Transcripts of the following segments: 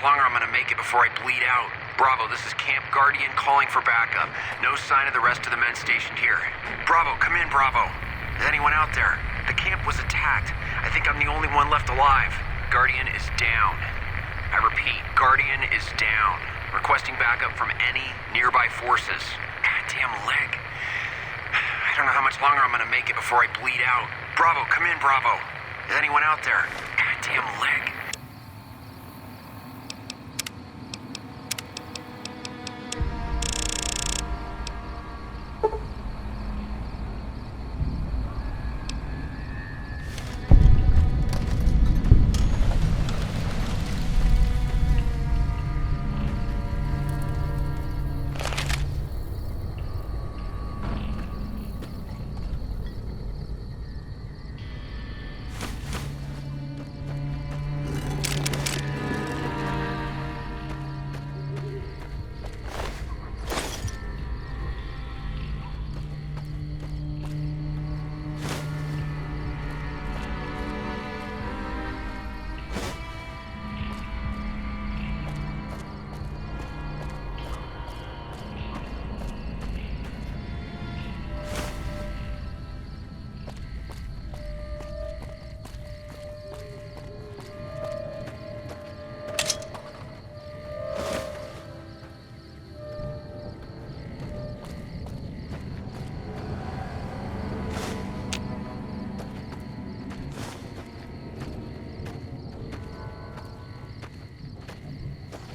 longer I'm gonna make it before I bleed out. Bravo, this is Camp Guardian calling for backup. No sign of the rest of the men stationed here. Bravo, come in, Bravo. Is anyone out there? The camp was attacked. I think I'm the only one left alive. Guardian is down. I repeat, Guardian is down. Requesting backup from any nearby forces. Goddamn leg. I don't know how much longer I'm gonna make it before I bleed out. Bravo, come in, Bravo. Is anyone out there? Goddamn leg.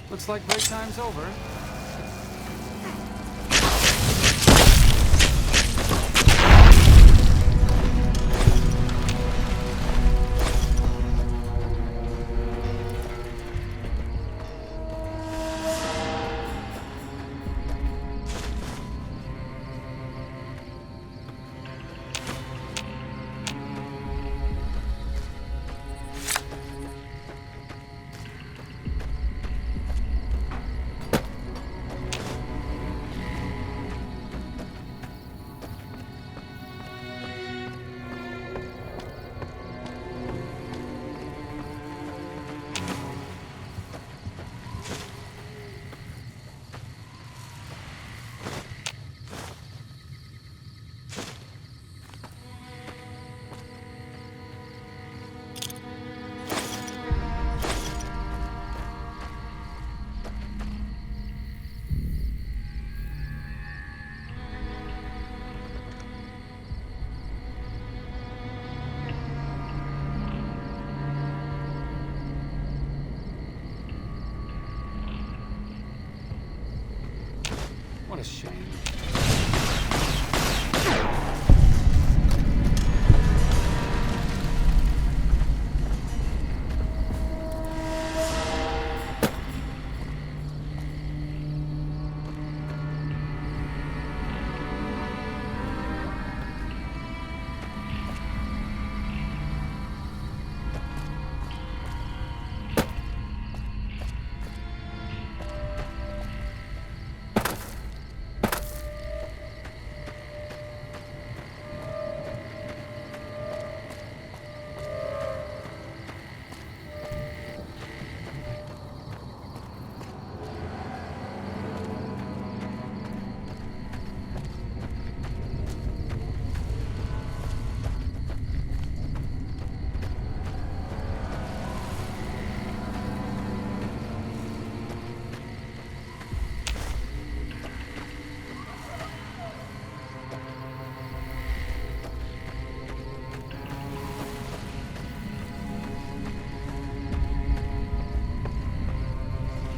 Looks like break time's over. What a shame.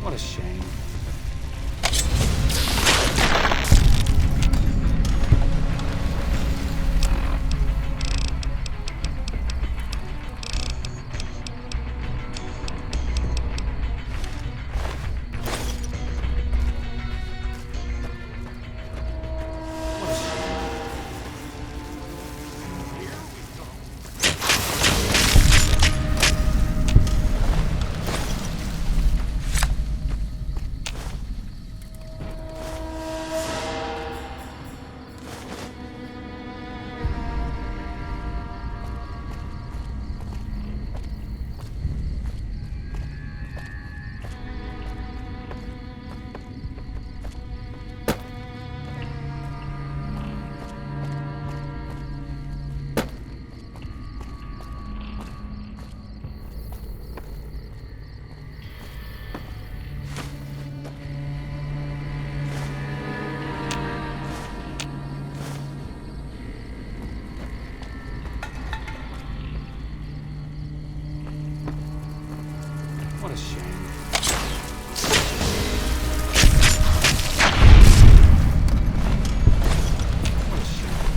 What a shame. What a shame. What a shame.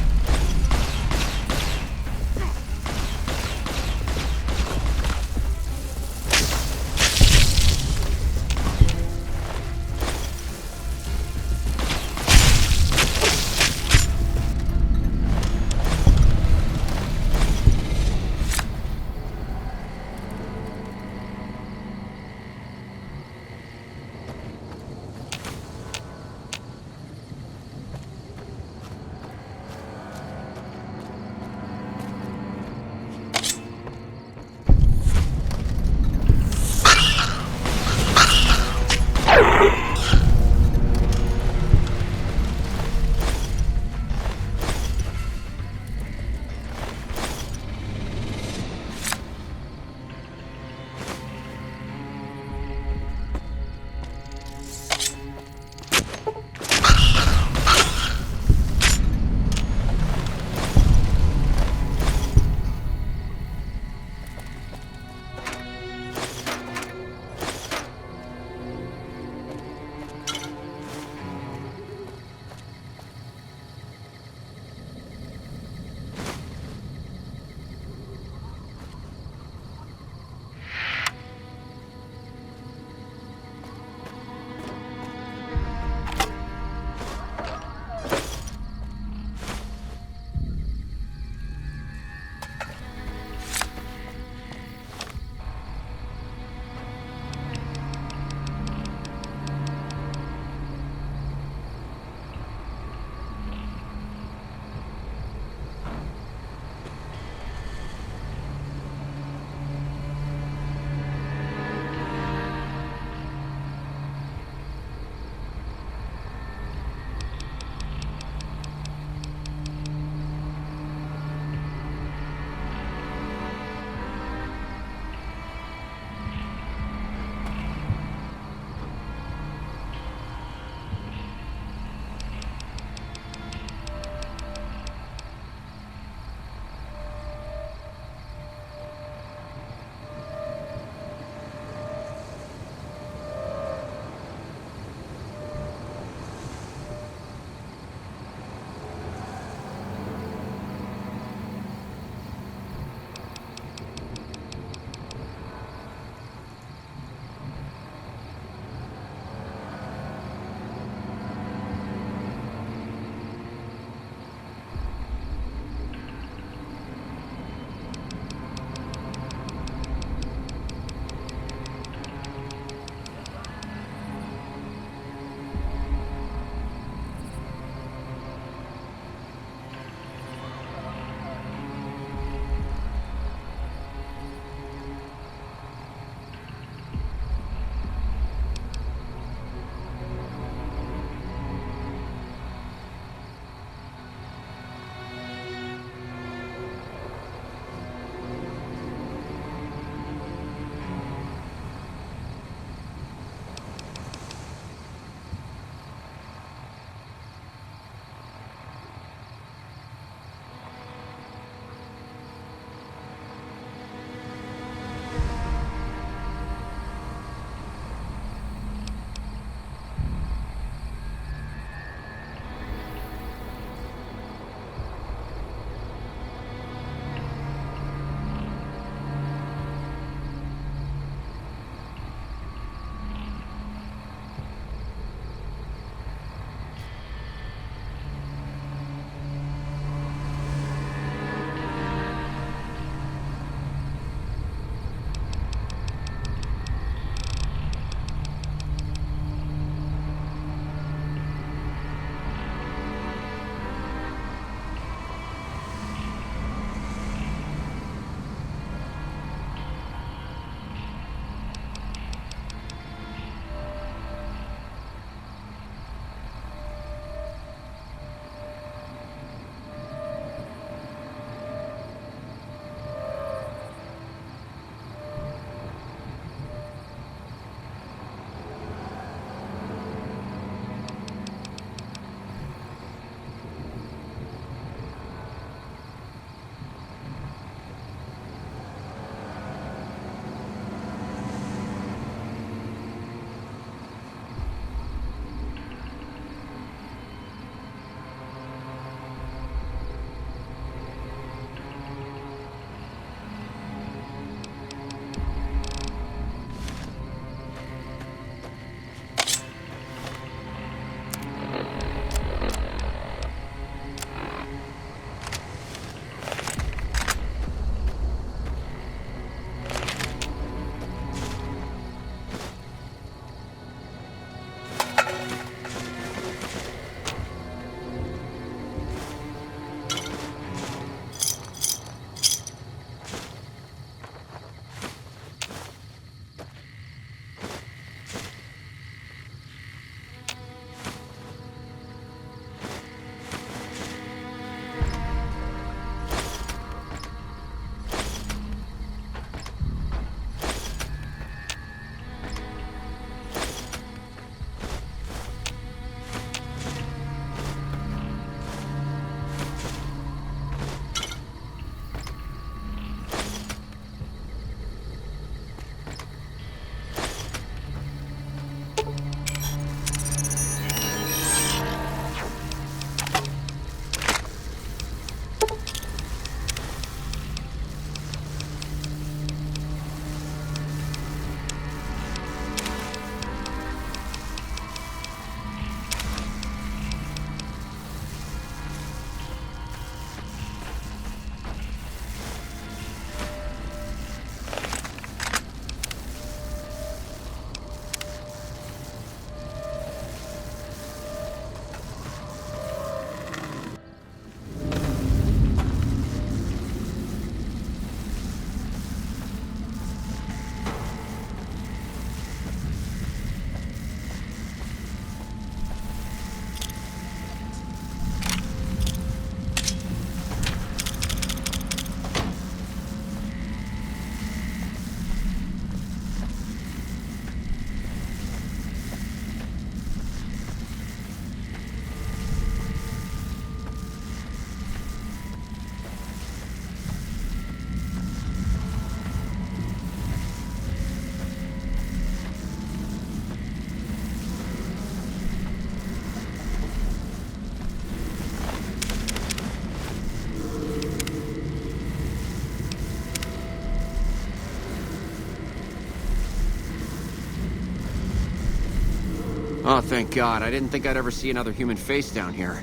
Oh, thank God. I didn't think I'd ever see another human face down here.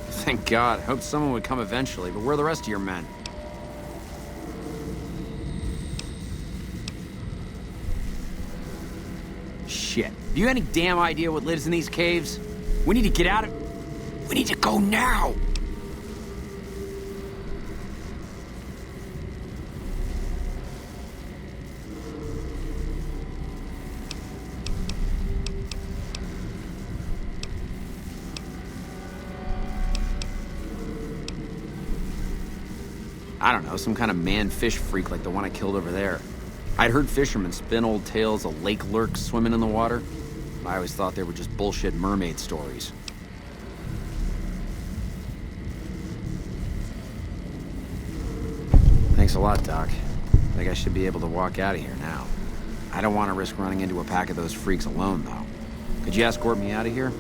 Thank God. Hoped someone would come eventually, but where are the rest of your men? Shit. Do you have any damn idea what lives in these caves? We need to get out of... We need to go now! I don't know, some kind of man-fish freak like the one I killed over there. I'd heard fishermen spin old tales of lake lurks swimming in the water. I always thought they were just bullshit mermaid stories. Thanks a lot, Doc. I think I should be able to walk out of here now. I don't want to risk running into a pack of those freaks alone, though. Could you escort me out of here?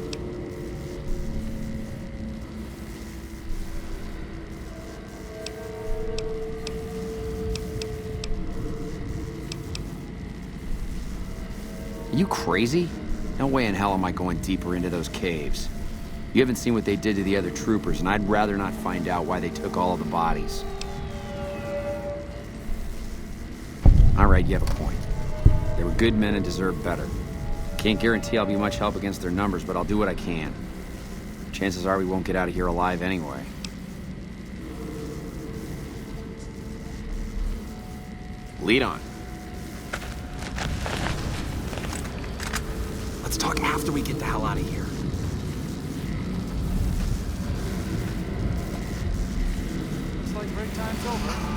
Are you crazy? No way in hell am I going deeper into those caves. You haven't seen what they did to the other troopers, and I'd rather not find out why they took all of the bodies. All right, you have a point. They were good men and deserved better. Can't guarantee I'll be much help against their numbers, but I'll do what I can. Chances are we won't get out of here alive anyway. Lead on. Let's talk after we get the hell out of here. Looks like break time's over.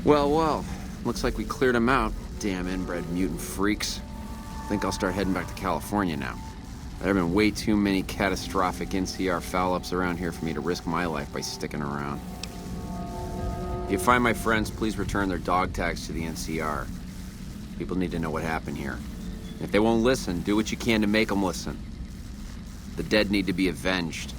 Well, well. Looks like we cleared them out. Damn inbred mutant freaks. Think I'll start heading back to California now. There have been way too many catastrophic NCR foul-ups around here for me to risk my life by sticking around. If you find my friends, please return their dog tags to the NCR. People need to know what happened here. If they won't listen, do what you can to make them listen. The dead need to be avenged.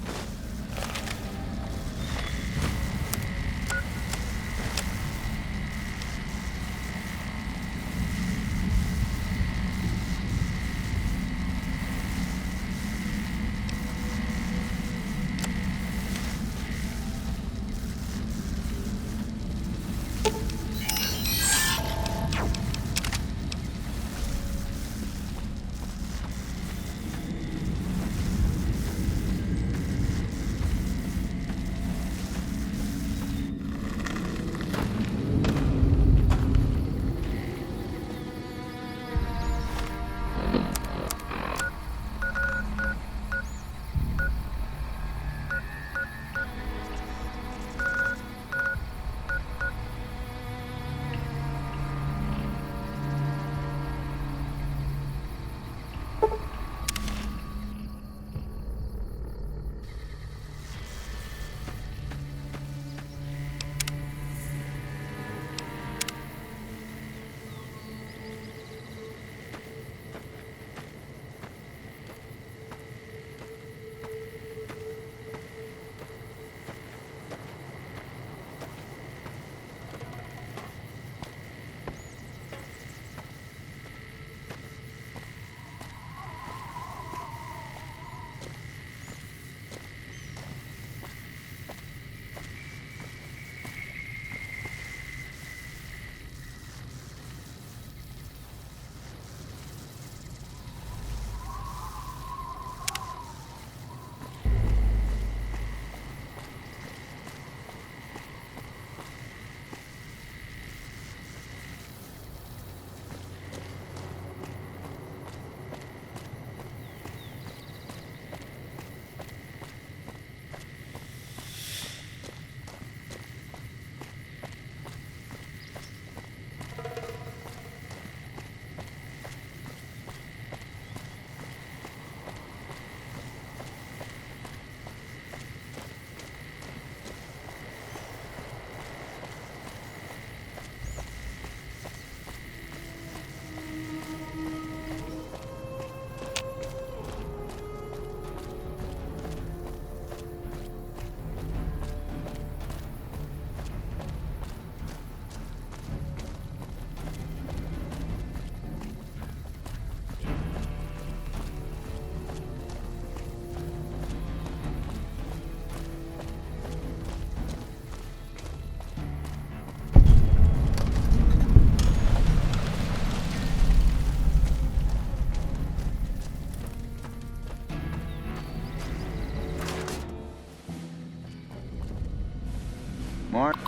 Morning.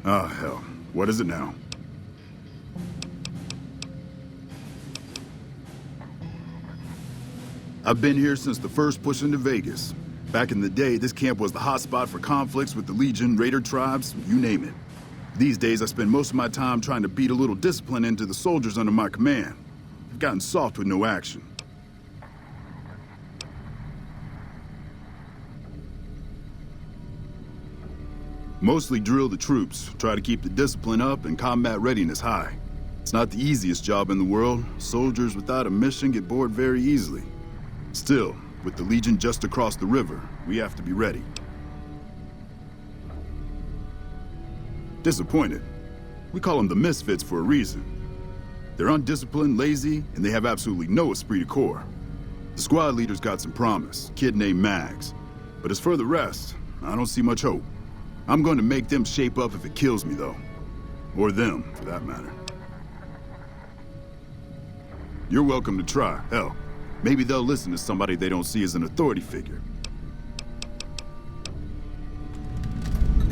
Oh, hell. What is it now? I've been here since the first push into Vegas. Back in the day, this camp was the hotspot for conflicts with the Legion, Raider tribes, you name it. These days, I spend most of my time trying to beat a little discipline into the soldiers under my command. I've gotten soft with no action. Mostly drill the troops, try to keep the discipline up and combat readiness high. It's not the easiest job in the world. Soldiers without a mission get bored very easily. Still, with the Legion just across the river, we have to be ready. Disappointed. We call them the Misfits for a reason. They're undisciplined, lazy, and they have absolutely no esprit de corps. The squad leader's got some promise, kid named Mags. But as for the rest, I don't see much hope. I'm going to make them shape up if it kills me, though. Or them, for that matter. You're welcome to try. Hell, maybe they'll listen to somebody they don't see as an authority figure.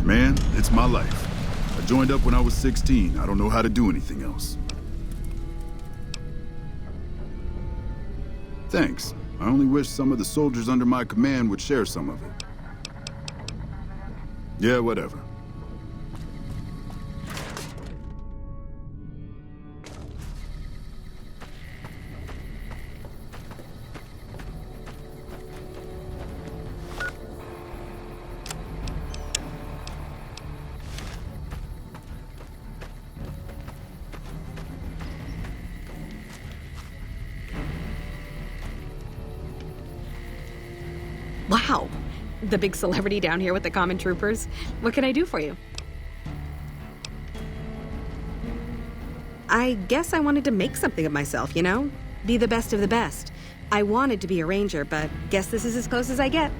Man, it's my life. I joined up when I was 16. I don't know how to do anything else. Thanks. I only wish some of the soldiers under my command would share some of it. Yeah, whatever. Wow, the big celebrity down here with the common troopers. What can I do for you? I guess I wanted to make something of myself, you know? Be the best of the best. I wanted to be a ranger, but guess this is as close as I get.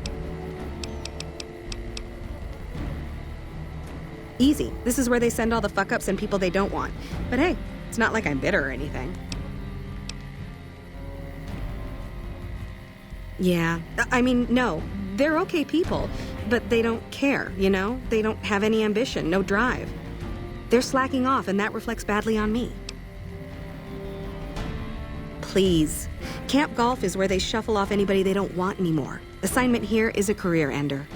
Easy. This is where they send all the fuck-ups and people they don't want. But hey, it's not like I'm bitter or anything. Yeah, I mean, no, they're okay people, but they don't care, you know? They don't have any ambition, no drive. They're slacking off, and that reflects badly on me. Please. Camp Golf is where they shuffle off anybody they don't want anymore. Assignment here is a career ender.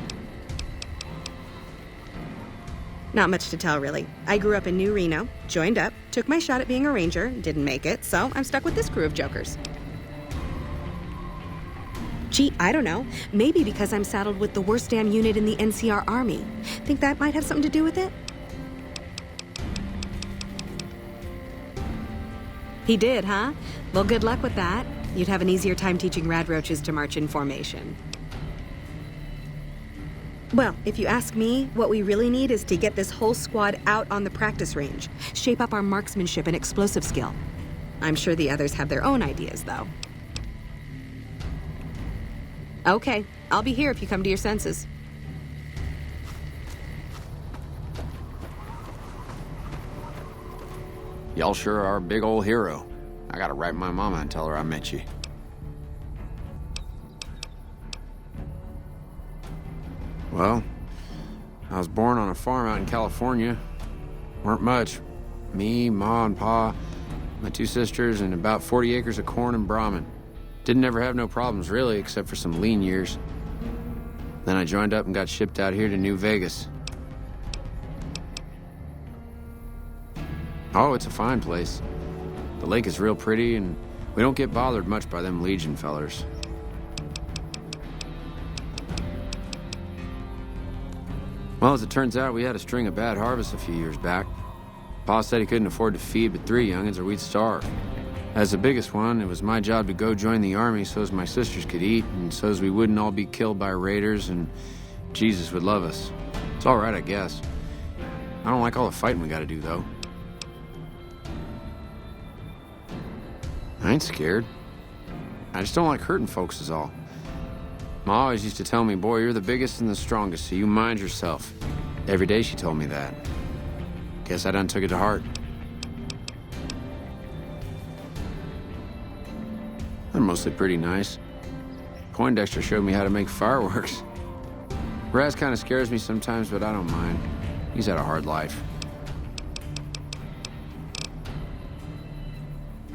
Not much to tell, really. I grew up in New Reno, joined up, took my shot at being a ranger, didn't make it, so I'm stuck with this crew of jokers. Gee, I don't know. Maybe because I'm saddled with the worst damn unit in the NCR Army. Think that might have something to do with it? He did, huh? Well, good luck with that. You'd have an easier time teaching rad roaches to march in formation. Well, if you ask me, what we really need is to get this whole squad out on the practice range. Shape up our marksmanship and explosive skill. I'm sure the others have their own ideas, though. Okay, I'll be here if you come to your senses. Y'all sure are a big old hero. I gotta write my mama and tell her I met you. Well, I was born on a farm out in California. Weren't much. Me, Ma, and Pa, my 2 sisters, and about 40 acres of corn and Brahmin. Didn't ever have no problems, really, except for some lean years. Then I joined up and got shipped out here to New Vegas. Oh, it's a fine place. The lake is real pretty, and we don't get bothered much by them Legion fellers. Well, as it turns out, we had a string of bad harvests a few years back. Pa said he couldn't afford to feed but 3 youngins or we'd starve. As the biggest one, it was my job to go join the army so as my sisters could eat, and so as we wouldn't all be killed by raiders, and Jesus would love us. It's all right, I guess. I don't like all the fighting we gotta do, though. I ain't scared. I just don't like hurting folks is all. Ma always used to tell me, boy, you're the biggest and the strongest, so you mind yourself. Every day she told me that. Guess I done took it to heart. They're mostly pretty nice. Poindexter showed me how to make fireworks. Raz kind of scares me sometimes, but I don't mind. He's had a hard life.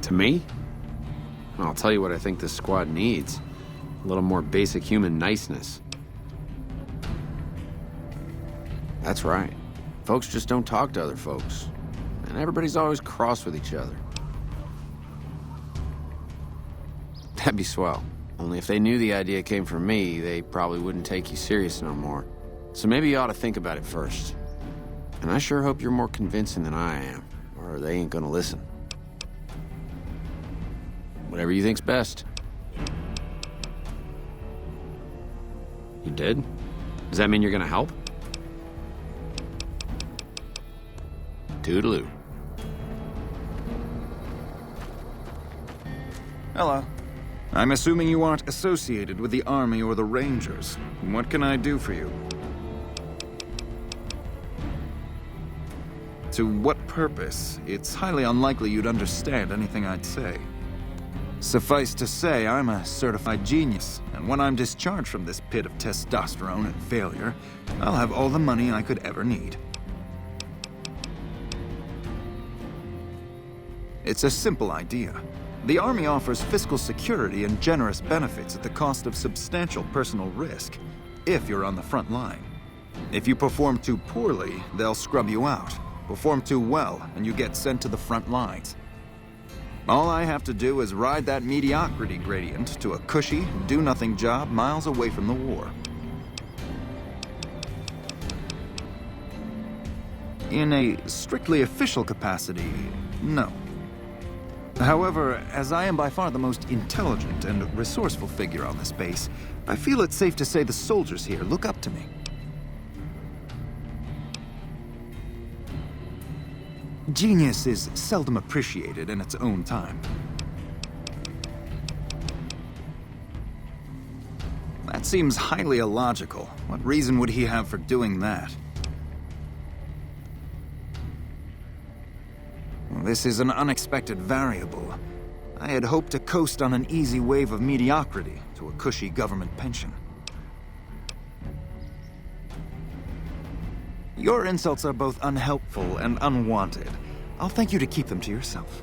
To me? I'll tell you what I think this squad needs. A little more basic human niceness. That's right. Folks just don't talk to other folks. And everybody's always cross with each other. That'd be swell. Only if they knew the idea came from me, they probably wouldn't take you serious no more. So maybe you ought to think about it first. And I sure hope you're more convincing than I am, or they ain't gonna listen. Whatever you think's best. You did? Does that mean you're gonna help? Toodaloo. Hello. I'm assuming you aren't associated with the Army or the Rangers. What can I do for you? To what purpose? It's highly unlikely you'd understand anything I'd say. Suffice to say, I'm a certified genius, and when I'm discharged from this pit of testosterone and failure, I'll have all the money I could ever need. It's a simple idea. The Army offers fiscal security and generous benefits at the cost of substantial personal risk, if you're on the front line. If you perform too poorly, they'll scrub you out. Perform too well, and you get sent to the front lines. All I have to do is ride that mediocrity gradient to a cushy, do-nothing job miles away from the war. In a strictly official capacity, no. However, as I am by far the most intelligent and resourceful figure on this base, I feel it's safe to say the soldiers here look up to me. Genius is seldom appreciated in its own time. That seems highly illogical. What reason would he have for doing that? This is an unexpected variable. I had hoped to coast on an easy wave of mediocrity to a cushy government pension. Your insults are both unhelpful and unwanted. I'll thank you to keep them to yourself.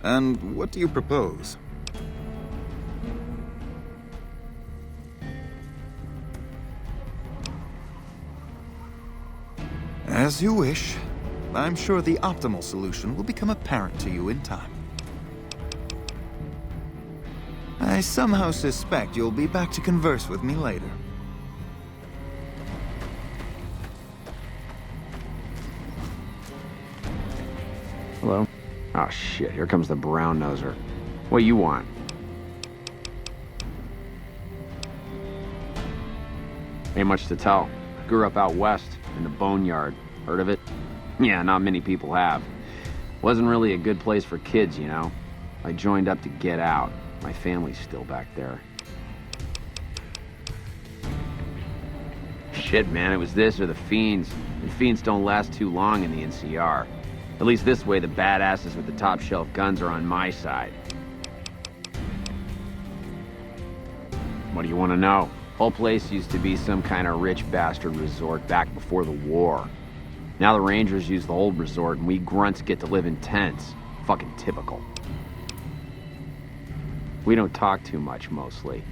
And what do you propose? As you wish. I'm sure the optimal solution will become apparent to you in time. I somehow suspect you'll be back to converse with me later. Hello? Oh shit, here comes the brown noser. What you want? Ain't much to tell. Grew up out west, in the boneyard. Heard of it? Yeah, not many people have. Wasn't really a good place for kids, you know? I joined up to get out. My family's still back there. Shit, man, it was this or the Fiends. And Fiends don't last too long in the NCR. At least this way, the badasses with the top shelf guns are on my side. What do you want to know? Whole place used to be some kind of rich bastard resort back before the war. Now the Rangers use the old resort and we grunts get to live in tents. Fucking typical. We don't talk too much, mostly.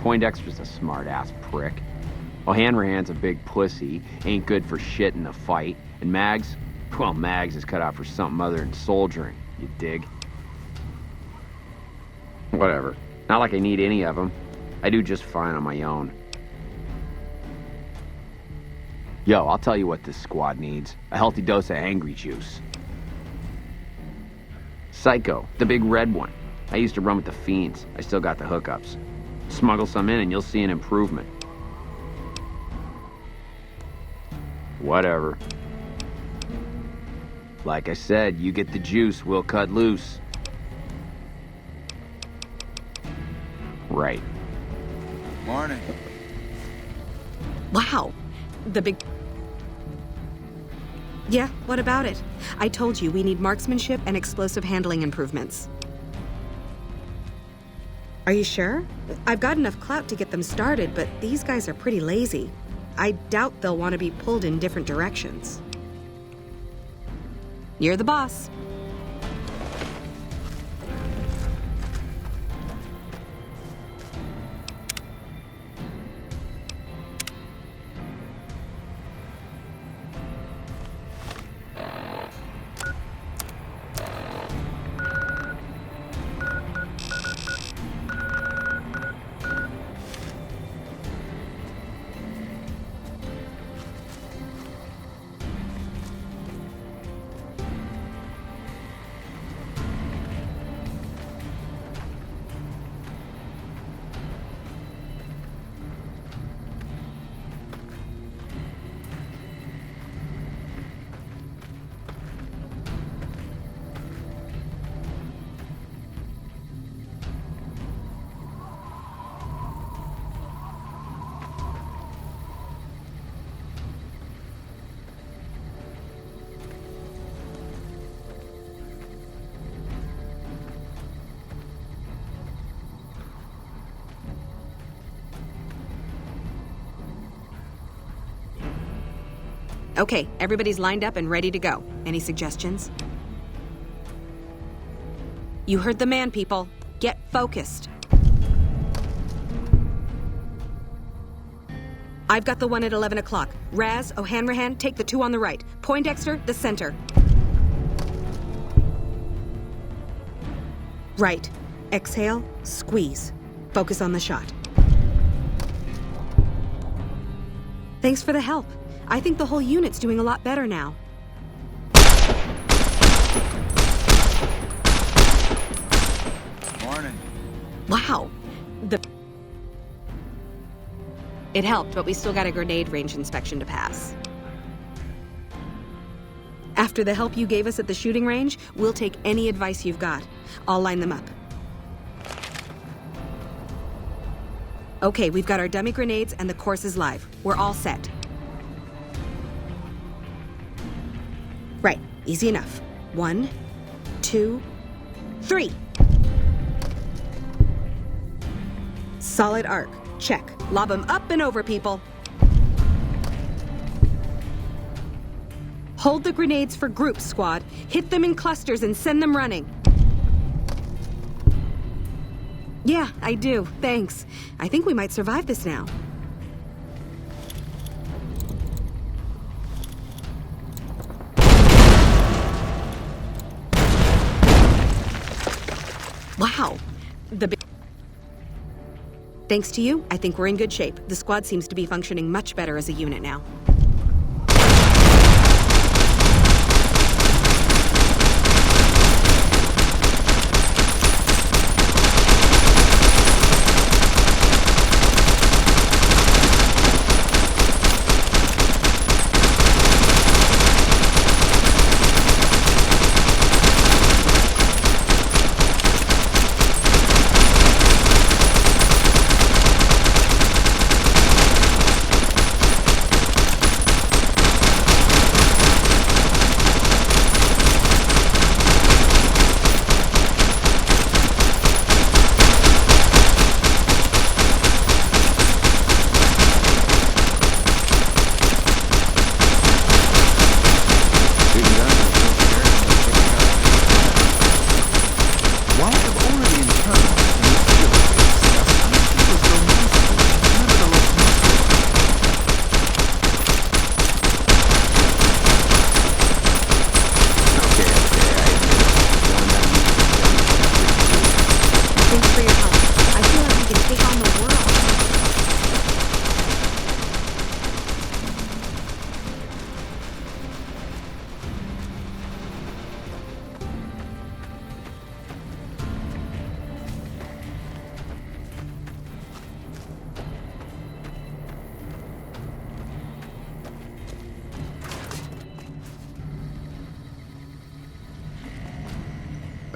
Poindexter's a smart-ass prick. O'Hanrahan's a big pussy, ain't good for shit in a fight. And Mags? Well, Mags is cut out for something other than soldiering, you dig? Whatever. Not like I need any of them. I do just fine on my own. Yo, I'll tell you what this squad needs. A healthy dose of angry juice. Psycho, the big red one. I used to run with the Fiends. I still got the hookups. Smuggle some in and you'll see an improvement. Whatever. Like I said, you get the juice, we'll cut loose. Right. Morning. Wow. The big... Yeah, what about it? I told you we need marksmanship and explosive handling improvements. Are you sure? I've got enough clout to get them started, but these guys are pretty lazy. I doubt they'll want to be pulled in different directions. You're the boss. Okay, everybody's lined up and ready to go. Any suggestions? You heard the man, people. Get focused. I've got the one at 11 o'clock. Raz, O'Hanrahan, take the two on the right. Poindexter, the center. Right. Exhale, squeeze. Focus on the shot. Thanks for the help. I think the whole unit's doing a lot better now. Morning. Wow. It helped, but we still got a grenade range inspection to pass. After the help you gave us at the shooting range, we'll take any advice you've got. I'll line them up. Okay, we've got our dummy grenades and the course is live. We're all set. Right, easy enough. 1, 2, 3. Solid arc. Check. Lob them up and over, people. Hold the grenades for groups, squad. Hit them in clusters and send them running. Yeah, I do. Thanks. I think we might survive this now. Wow. Thanks to you, I think we're in good shape. The squad seems to be functioning much better as a unit now.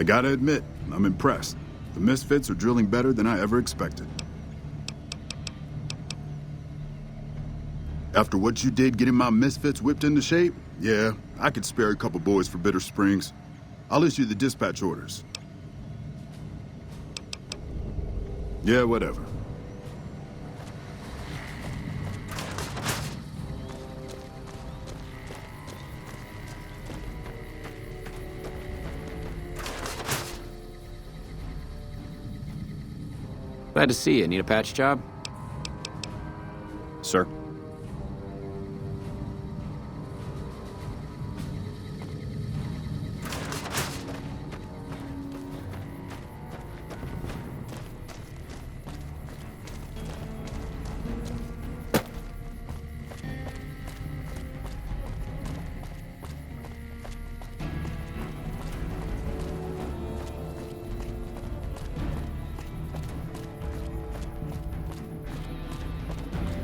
I gotta admit, I'm impressed. The Misfits are drilling better than I ever expected. After what you did getting my Misfits whipped into shape, yeah, I could spare a couple boys for Bitter Springs. I'll issue the dispatch orders. Yeah, whatever. Glad to see you. Need a patch job? Sir.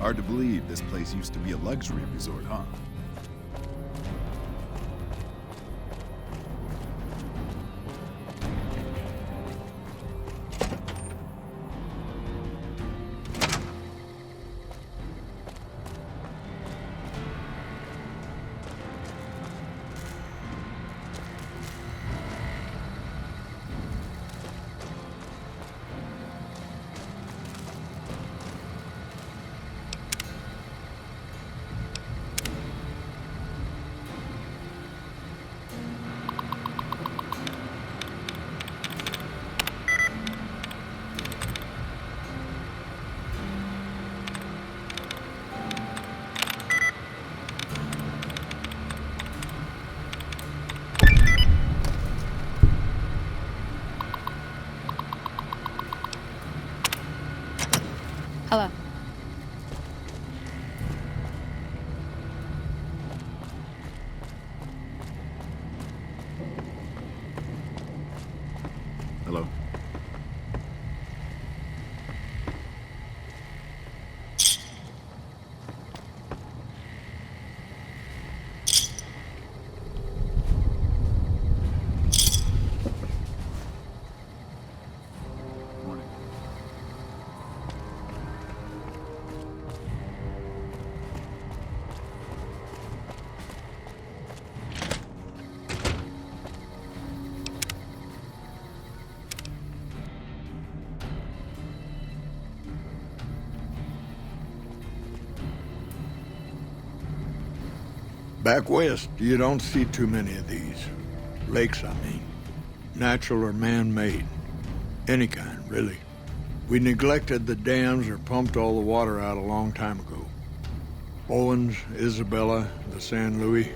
Hard to believe this place used to be a luxury resort, huh? Back west, you don't see too many of these. Lakes, I mean. Natural or man-made. Any kind, really. We neglected the dams or pumped all the water out a long time ago. Owens, Isabella, the San Luis.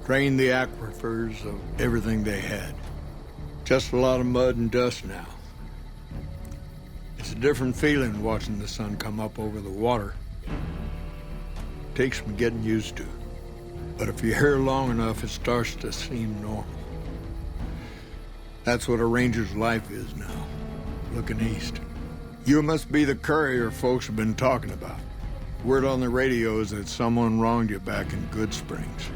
Drained the aquifers of everything they had. Just a lot of mud and dust now. It's a different feeling watching the sun come up over the water. Takes some getting used to. But if you're here long enough, it starts to seem normal. That's what a ranger's life is now, looking east. You must be the courier folks have been talking about. Word on the radio is that someone wronged you back in Good Springs.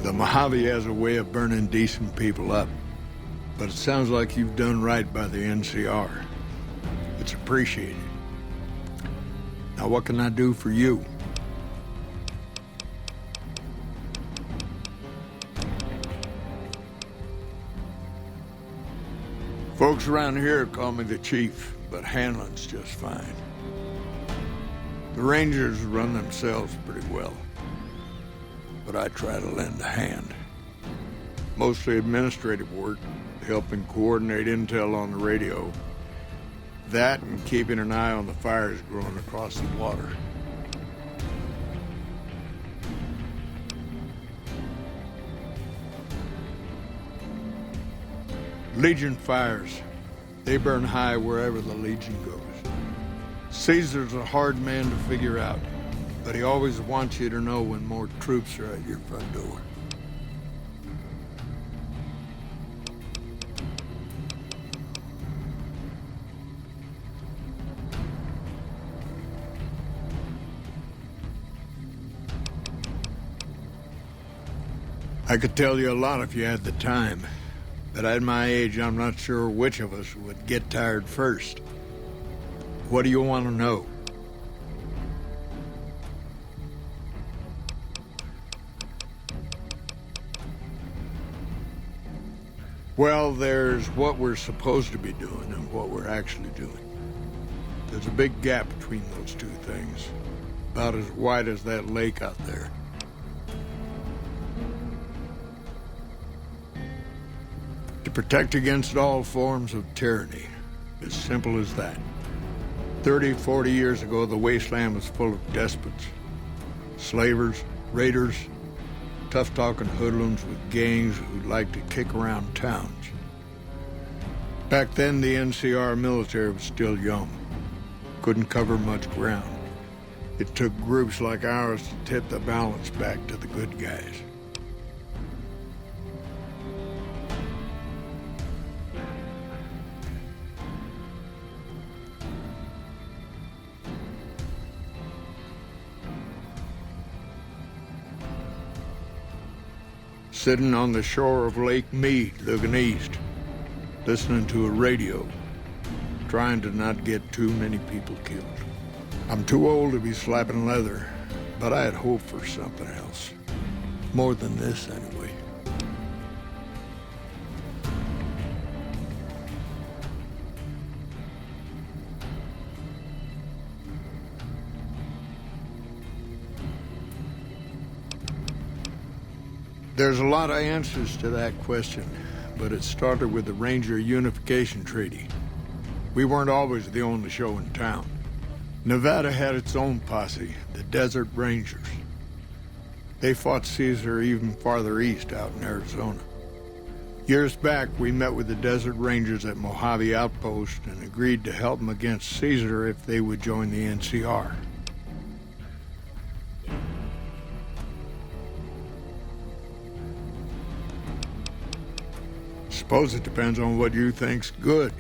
The Mojave has a way of burning decent people up, but it sounds like you've done right by the NCR. It's appreciated. Now what can I do for you? Folks around here call me the chief, but handling's just fine. The Rangers run themselves pretty well, but I try to lend a hand. Mostly administrative work, helping coordinate intel on the radio. That and keeping an eye on the fires growing across the water. Legion fires. They burn high wherever the Legion goes. Caesar's a hard man to figure out, but he always wants you to know when more troops are at your front door. I could tell you a lot if you had the time. But at my age, I'm not sure which of us would get tired first. What do you want to know? Well, there's what we're supposed to be doing and what we're actually doing. There's a big gap between those two things, about as wide as that lake out there. To protect against all forms of tyranny. As simple as that. 30, 40 years ago, the wasteland was full of despots. Slavers, raiders, tough-talking hoodlums with gangs who'd like to kick around towns. Back then, the NCR military was still young. Couldn't cover much ground. It took groups like ours to tip the balance back to the good guys. Sitting on the shore of Lake Mead, looking east, listening to a radio, trying to not get too many people killed. I'm too old to be slapping leather, but I had hoped for something else. More than this, anyway. There's a lot of answers to that question, but it started with the Ranger Unification Treaty. We weren't always the only show in town. Nevada had its own posse, the Desert Rangers. They fought Caesar even farther east out in Arizona. Years back, we met with the Desert Rangers at Mojave Outpost and agreed to help them against Caesar if they would join the NCR. Suppose it depends on what you think's good.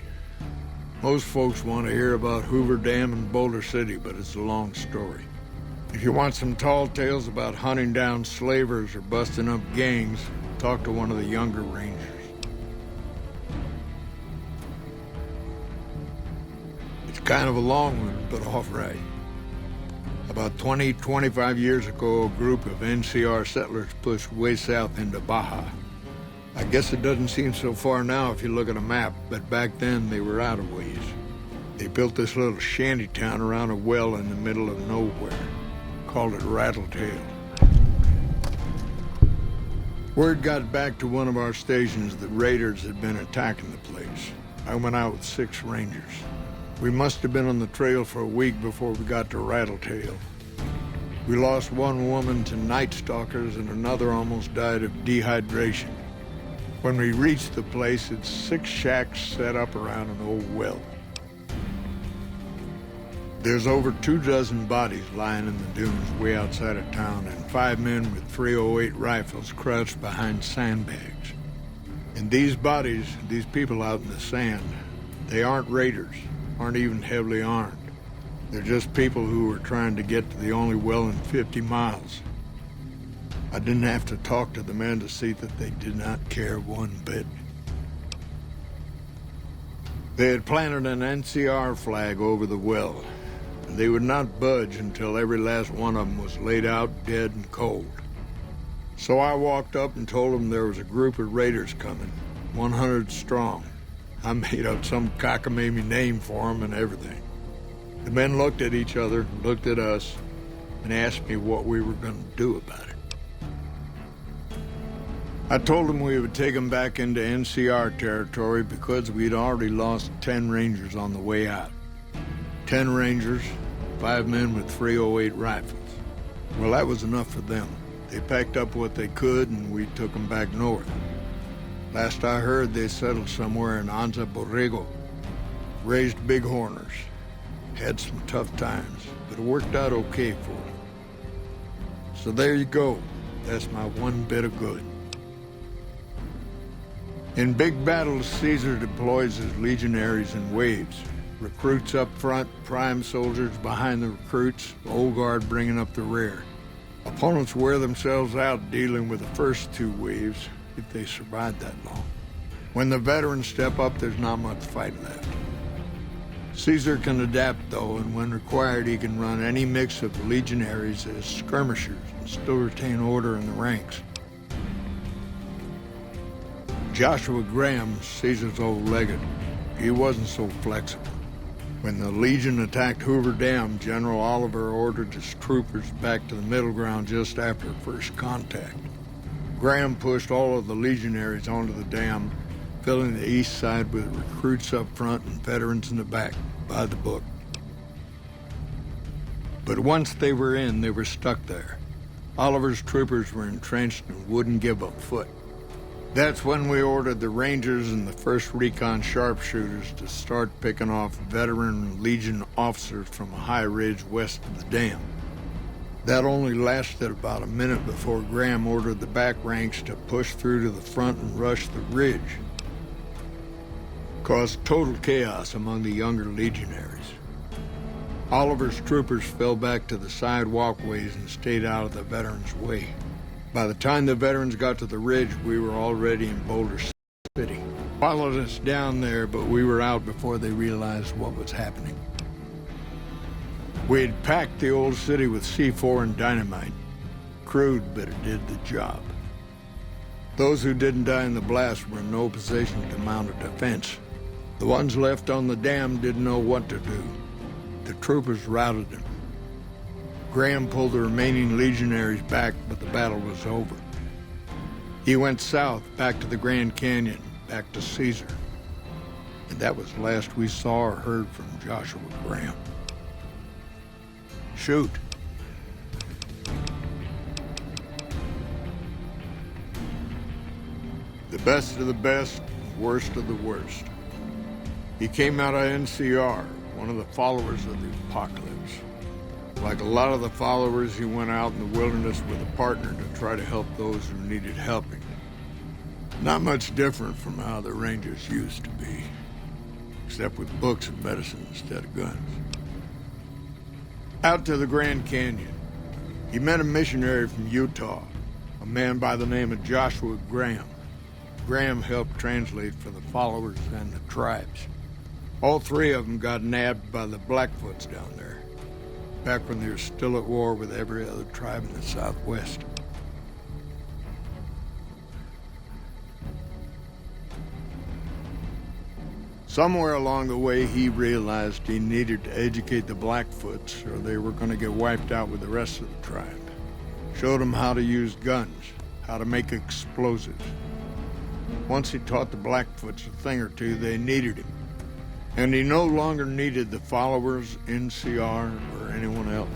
Most folks want to hear about Hoover Dam and Boulder City, but it's a long story. If you want some tall tales about hunting down slavers or busting up gangs, talk to one of the younger Rangers. It's kind of a long one, but all right. About 20, 25 years ago, a group of NCR settlers pushed way south into Baja. I guess it doesn't seem so far now if you look at a map, but back then they were out of ways. They built this little shanty town around a well in the middle of nowhere. Called it Rattletail. Word got back to one of our stations that raiders had been attacking the place. I went out with 6 Rangers. We must have been on the trail for a week before we got to Rattletail. We lost one woman to night stalkers and another almost died of dehydration. When we reached the place, it's 6 shacks set up around an old well. There's over 24 bodies lying in the dunes way outside of town, and 5 men with .308 rifles crouched behind sandbags. And these bodies, these people out in the sand, they aren't raiders, aren't even heavily armed. They're just people who were trying to get to the only well in 50 miles. I didn't have to talk to the men to see that they did not care one bit. They had planted an NCR flag over the well. They would not budge until every last one of them was laid out dead and cold. So I walked up and told them there was a group of raiders coming, 100 strong. I made up some cockamamie name for them and everything. The men looked at each other, looked at us, and asked me what we were going to do about it. I told them we would take them back into NCR territory because we'd already lost 10 Rangers on the way out. 10 Rangers, 5 men with .308 rifles. Well, that was enough for them. They packed up what they could and we took them back north. Last I heard, they settled somewhere in Anza Borrego. Raised bighorners. Had some tough times, but it worked out okay for them. So there you go. That's my one bit of good. In big battles, Caesar deploys his legionaries in waves. Recruits up front, prime soldiers behind the recruits, old guard bringing up the rear. Opponents wear themselves out dealing with the first 2 waves, if they survive that long. When the veterans step up, there's not much fight left. Caesar can adapt, though, and when required, he can run any mix of legionaries as skirmishers and still retain order in the ranks. Joshua Graham, Caesar's old legate, he wasn't so flexible. When the Legion attacked Hoover Dam, General Oliver ordered his troopers back to the middle ground just after first contact. Graham pushed all of the legionaries onto the dam, filling the east side with recruits up front and veterans in the back, by the book. But once they were in, they were stuck there. Oliver's troopers were entrenched and wouldn't give a foot. That's when we ordered the Rangers and the 1st Recon sharpshooters to start picking off veteran Legion officers from a high ridge west of the dam. That only lasted about a minute before Graham ordered the back ranks to push through to the front and rush the ridge. Caused total chaos among the younger legionaries. Oliver's troopers fell back to the side walkways and stayed out of the veterans' way. By the time the veterans got to the ridge, we were already in Boulder City. Followed us down there, but we were out before they realized what was happening. We had packed the old city with C4 and dynamite. Crude, but it did the job. Those who didn't die in the blast were in no position to mount a defense. The ones left on the dam didn't know what to do. The troopers routed them. Graham pulled the remaining legionaries back, but the battle was over. He went south, back to the Grand Canyon, back to Caesar. And that was the last we saw or heard from Joshua Graham. Shoot. The best of the best, worst of the worst. He came out of NCR, one of the followers of the apocalypse. Like a lot of the followers, he went out in the wilderness with a partner to try to help those who needed helping. Not much different from how the Rangers used to be, except with books and medicine instead of guns. Out to the Grand Canyon, he met a missionary from Utah, a man by the name of Joshua Graham. Graham helped translate for the followers and the tribes. All 3 of them got nabbed by the Blackfoots down there, back when they were still at war with every other tribe in the Southwest. Somewhere along the way, he realized he needed to educate the Blackfoots or they were going to get wiped out with the rest of the tribe. Showed them how to use guns, how to make explosives. Once he taught the Blackfoots a thing or two, they needed him. And he no longer needed the followers, NCR, or anyone else.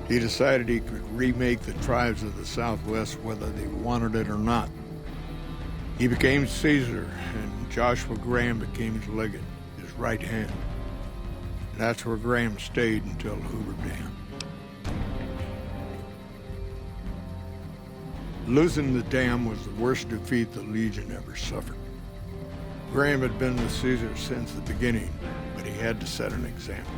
He decided he could remake the tribes of the Southwest whether they wanted it or not. He became Caesar, and Joshua Graham became his legate, his right hand. And that's where Graham stayed until Hoover Dam. Losing the dam was the worst defeat the Legion ever suffered. Graham had been with Caesar since the beginning, but he had to set an example.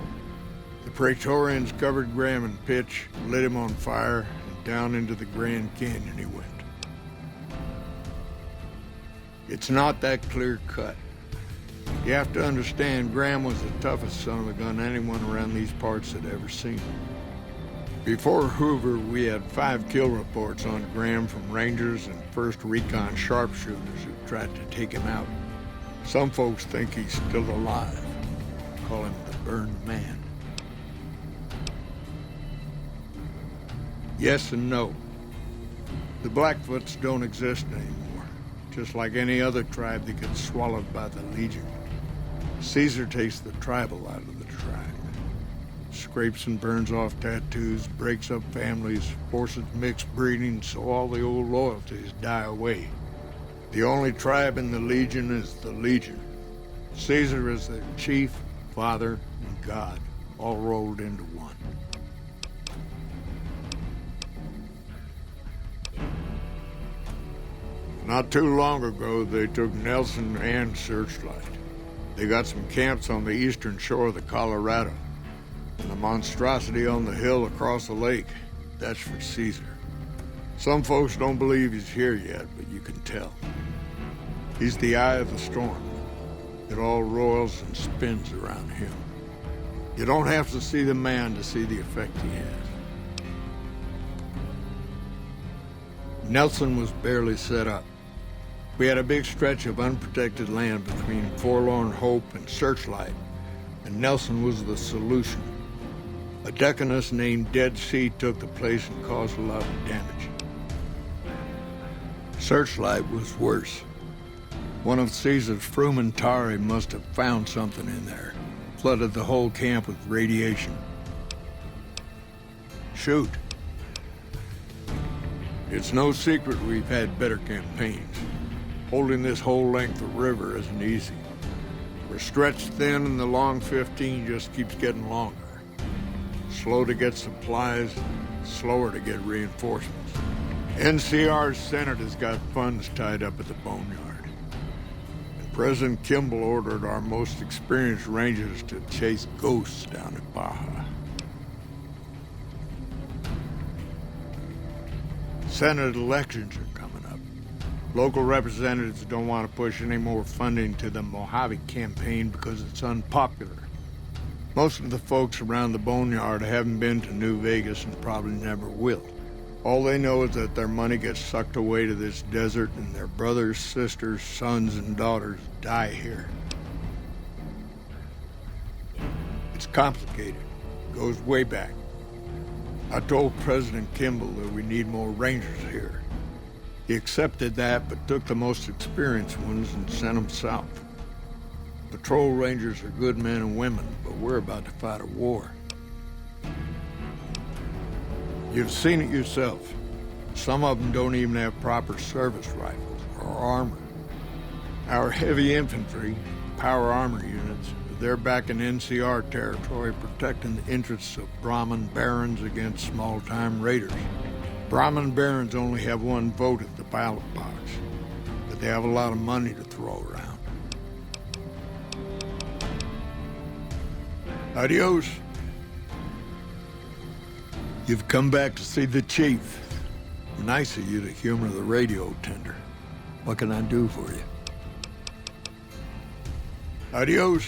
The Praetorians covered Graham in pitch, lit him on fire, and down into the Grand Canyon he went. It's not that clear-cut. You have to understand, Graham was the toughest son of a gun anyone around these parts had ever seen. Before Hoover, we had 5 kill reports on Graham from Rangers and 1st Recon sharpshooters who tried to take him out. Some folks think he's still alive. Call him the Burned Man. Yes and no. The Blackfoots don't exist anymore, just like any other tribe that gets swallowed by the Legion. Caesar takes the tribal out of the tribe. Scrapes and burns off tattoos, breaks up families, forces mixed breeding so all the old loyalties die away. The only tribe in the Legion is the Legion. Caesar is their chief, father, and god, all rolled into one. Not too long ago, they took Nelson and Searchlight. They got some camps on the eastern shore of the Colorado. And the monstrosity on the hill across the lake, that's for Caesar. Some folks don't believe he's here yet, but you can tell. He's the eye of the storm. It all roils and spins around him. You don't have to see the man to see the effect he has. Nelson was barely set up. We had a big stretch of unprotected land between Forlorn Hope and Searchlight, and Nelson was the solution. A deaconess named Dead Sea took the place and caused a lot of damage. Searchlight was worse. One of Caesar's Frumentari must have found something in there. Flooded the whole camp with radiation. Shoot. It's no secret we've had better campaigns. Holding this whole length of river isn't easy. We're stretched thin and the long 15 just keeps getting longer. Slow to get supplies, slower to get reinforcements. NCR's Senate has got funds tied up at the Boneyard. And President Kimball ordered our most experienced rangers to chase ghosts down at Baja. Senate elections are coming up. Local representatives don't want to push any more funding to the Mojave campaign because it's unpopular. Most of the folks around the Boneyard haven't been to New Vegas and probably never will. All they know is that their money gets sucked away to this desert and their brothers, sisters, sons, and daughters die here. It's complicated. Goes way back. I told President Kimball that we need more rangers here. He accepted that, but took the most experienced ones and sent them south. Patrol rangers are good men and women, but we're about to fight a war. You've seen it yourself. Some of them don't even have proper service rifles or armor. Our heavy infantry, power armor units, they're back in NCR territory protecting the interests of Brahmin barons against small-time raiders. Brahmin barons only have one vote at the ballot box, but they have a lot of money to throw around. Adios. You've come back to see the chief. Nice of you to humor the radio tender. What can I do for you? Adios.